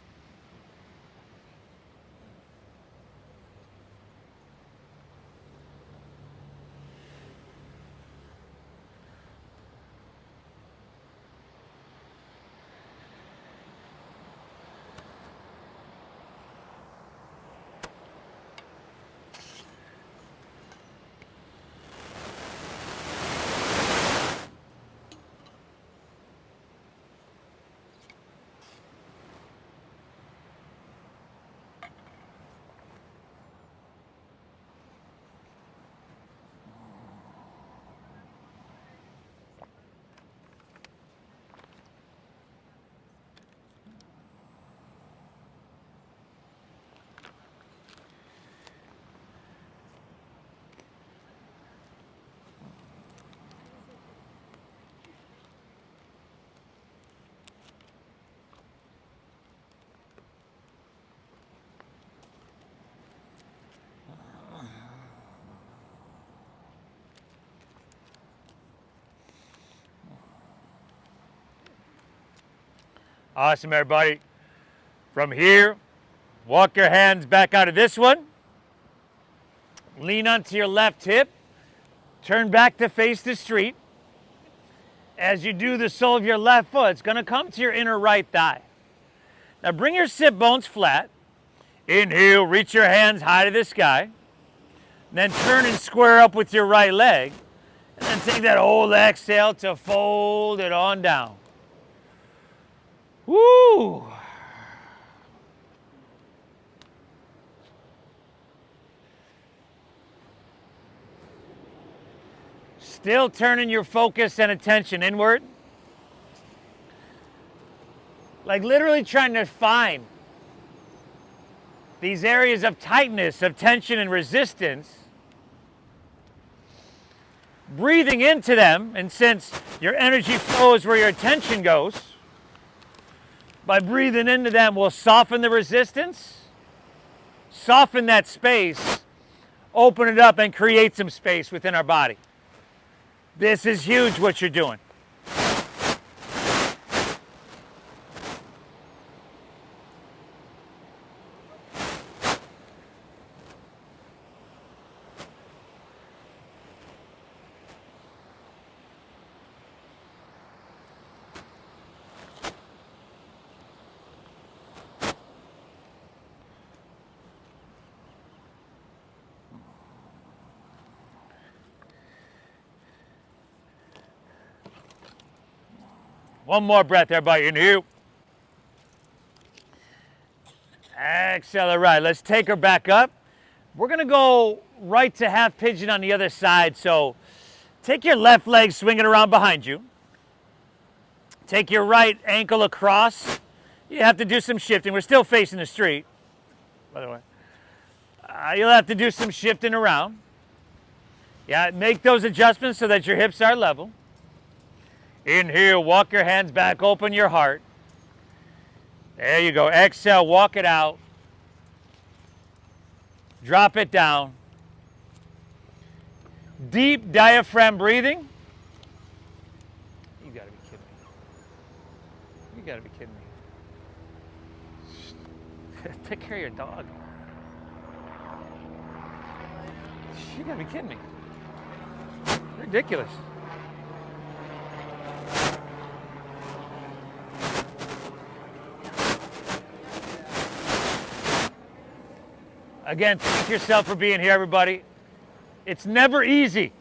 Awesome, everybody. From here, walk your hands back out of this one. Lean onto your left hip. Turn back to face the street. As you do, the sole of your left foot, it's going to come to your inner right thigh. Now bring your sit bones flat. Inhale, reach your hands high to the sky. Then turn and square up with your right leg. And then take that whole exhale to fold it on down. Woo! Still turning your focus and attention inward. Like literally trying to find these areas of tightness, of tension and resistance. Breathing into them, and since your energy flows where your attention goes, by breathing into them, we'll soften the resistance, soften that space, open it up, and create some space within our body. This is huge what you're doing. One more breath, everybody. Inhale. Exhale. All right, let's take her back up. We're going to go right to half pigeon on the other side. So take your left leg, swing it around behind you. Take your right ankle across. You have to do some shifting. We're still facing the street, by the way. You'll have to do some shifting around. Yeah, make those adjustments so that your hips are level. Inhale, walk your hands back, open your heart. There you go. Exhale, walk it out. Drop it down. Deep diaphragm breathing. You gotta be kidding me. You gotta be kidding me. Take care of your dog. You gotta be kidding me. Ridiculous. Again, thank yourself for being here, everybody. It's never easy.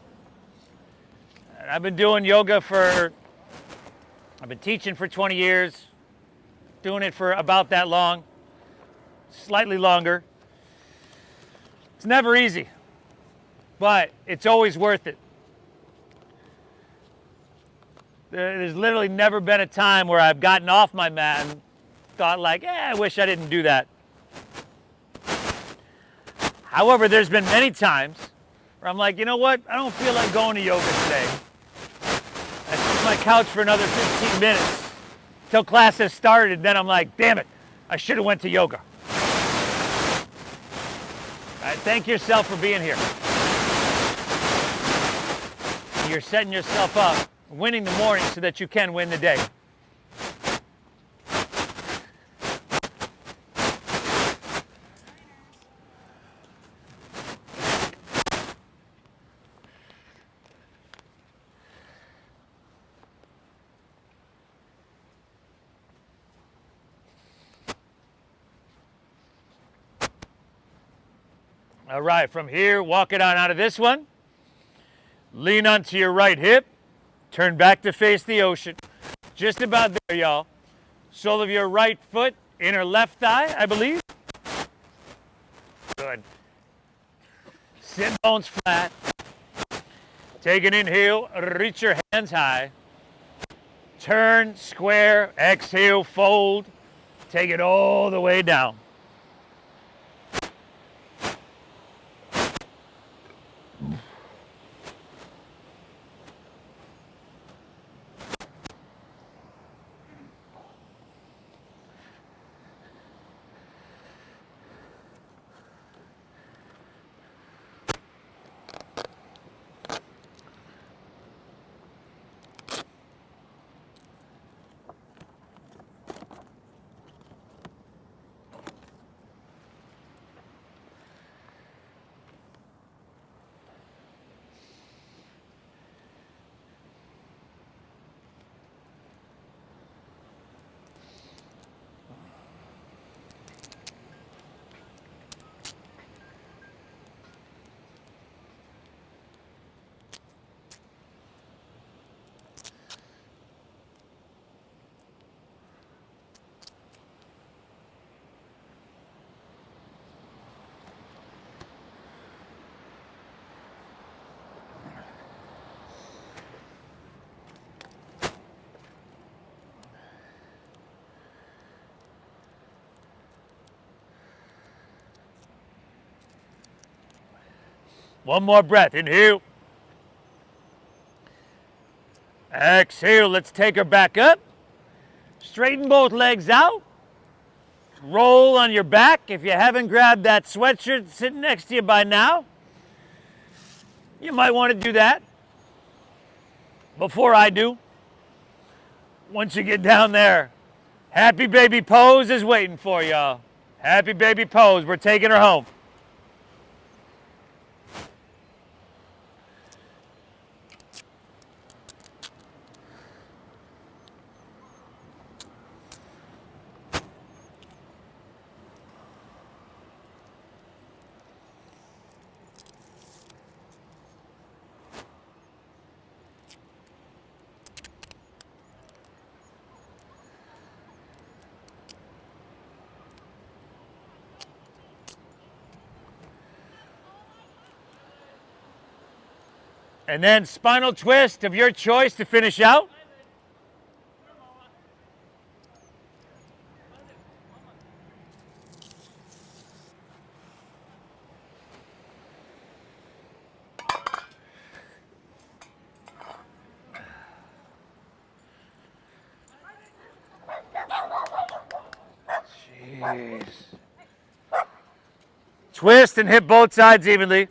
I've been doing yoga for I've been teaching for 20 years, doing it for about that long, slightly longer. It's never easy, but it's always worth it. There's literally never been a time where I've gotten off my mat and thought like, I wish I didn't do that. However, there's been many times where I'm like, you know what? I don't feel like going to yoga today. I sit on my couch for another 15 minutes till class has started. Then I'm like, damn it, I should have went to yoga. All right, thank yourself for being here. You're setting yourself up, winning the morning so that you can win the day. All right, from here, walk it on out of this one. Lean onto your right hip. Turn back to face the ocean. Just about there, y'all. Sole of your right foot, inner left thigh, I believe. Good. Sit bones flat. Take an inhale, reach your hands high. Turn, square, exhale, fold. Take it all the way down. One more breath. Inhale. Exhale. Let's take her back up. Straighten both legs out. Roll on your back. If you haven't grabbed that sweatshirt sitting next to you by now, you might want to do that before I do. Once you get down there, happy baby pose is waiting for y'all. Happy baby pose. We're taking her home. And then spinal twist of your choice to finish out. Jeez. Twist and hit both sides evenly.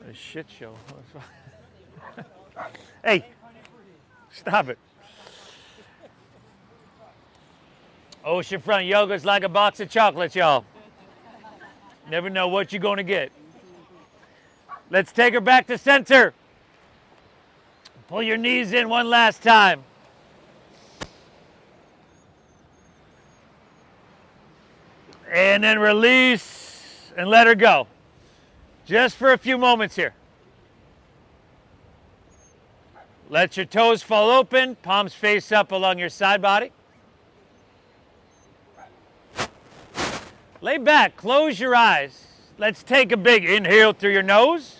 A shit show. Hey, stop it. Oceanfront yoga is like a box of chocolates, y'all. Never know what you're going to get. Let's take her back to center. Pull your knees in one last time. And then release and let her go. Just for a few moments here. Let your toes fall open, palms face up along your side body. Lay back, close your eyes. Let's take a big inhale through your nose.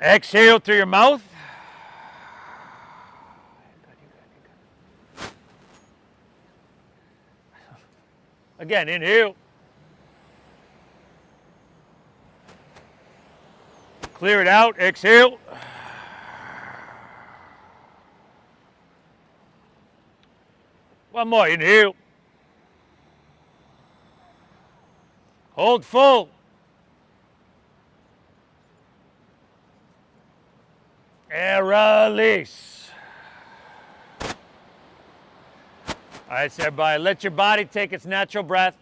Exhale through your mouth. Again, inhale. Clear it out, exhale. One more, inhale. Hold full. And release. All right, so everybody, let your body take its natural breath.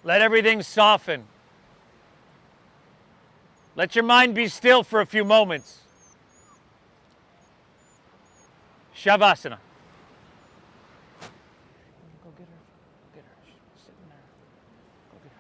Let everything soften. Let your mind be still for a few moments. Shavasana. Go get her. Go get her. She's sitting there. Go get her.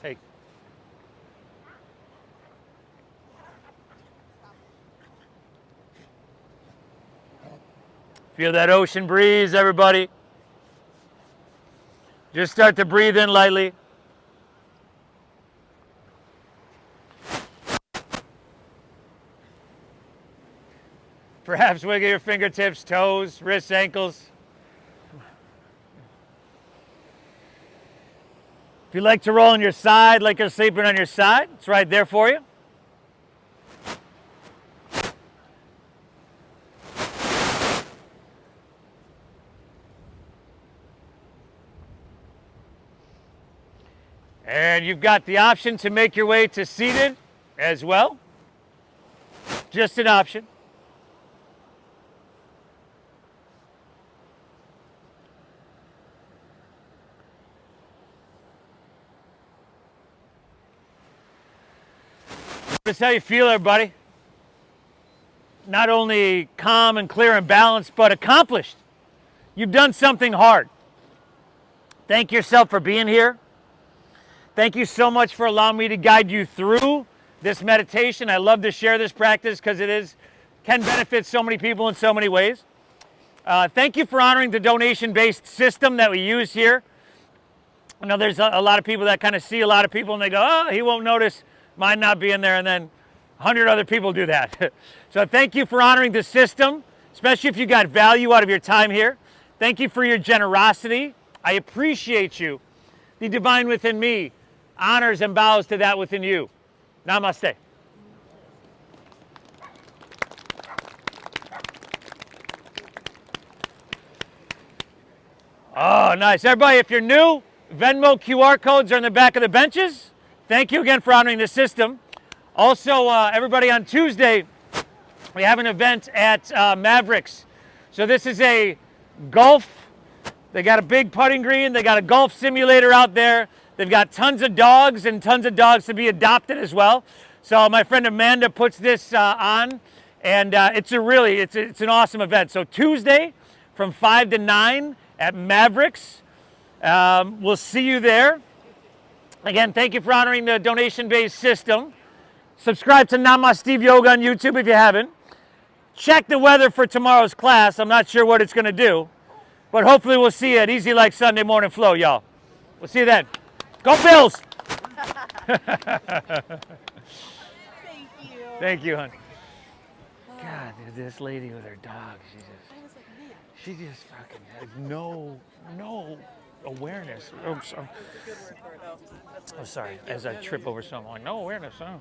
Take. Feel that ocean breeze, everybody. Just start to breathe in lightly. Perhaps wiggle your fingertips, toes, wrists, ankles. If you like to roll on your side, like you're sleeping on your side, it's right there for you. And you've got the option to make your way to seated as well. Just an option. That's how you feel, everybody. Not only calm and clear and balanced, but accomplished. You've done something hard. Thank yourself for being here. Thank you so much for allowing me to guide you through this meditation. I love to share this practice because can benefit so many people in so many ways. Thank you for honoring the donation-based system that we use here. I know there's a lot of people that kind of see a lot of people and they go, oh, he won't notice mine not being there, and then 100 other people do that. So thank you for honoring the system, especially if you got value out of your time here. Thank you for your generosity. I appreciate you. The divine within me honors and bows to that within you. Namaste. Oh, nice. Everybody, if you're new, Venmo QR codes are in the back of the benches. Thank you again for honoring the system. Also, everybody, on Tuesday, we have an event at Mavericks. So this is a golf. They got a big putting green. They got a golf simulator out there. They've got tons of dogs and tons of dogs to be adopted as well. So my friend Amanda puts this on, and it's an awesome event. So Tuesday from 5 to 9 at Mavericks. We'll see you there. Again, thank you for honoring the donation-based system. Subscribe to Namaste Yoga on YouTube if you haven't. Check the weather for tomorrow's class. I'm not sure what it's going to do, but hopefully we'll see you at Easy Like Sunday Morning Flow, y'all. We'll see you then. Go Bills! Thank you. Thank you, hon. God, this lady with her dog, she just fucking had no awareness. Oh, sorry. As I trip over something, I'm like, no awareness, huh?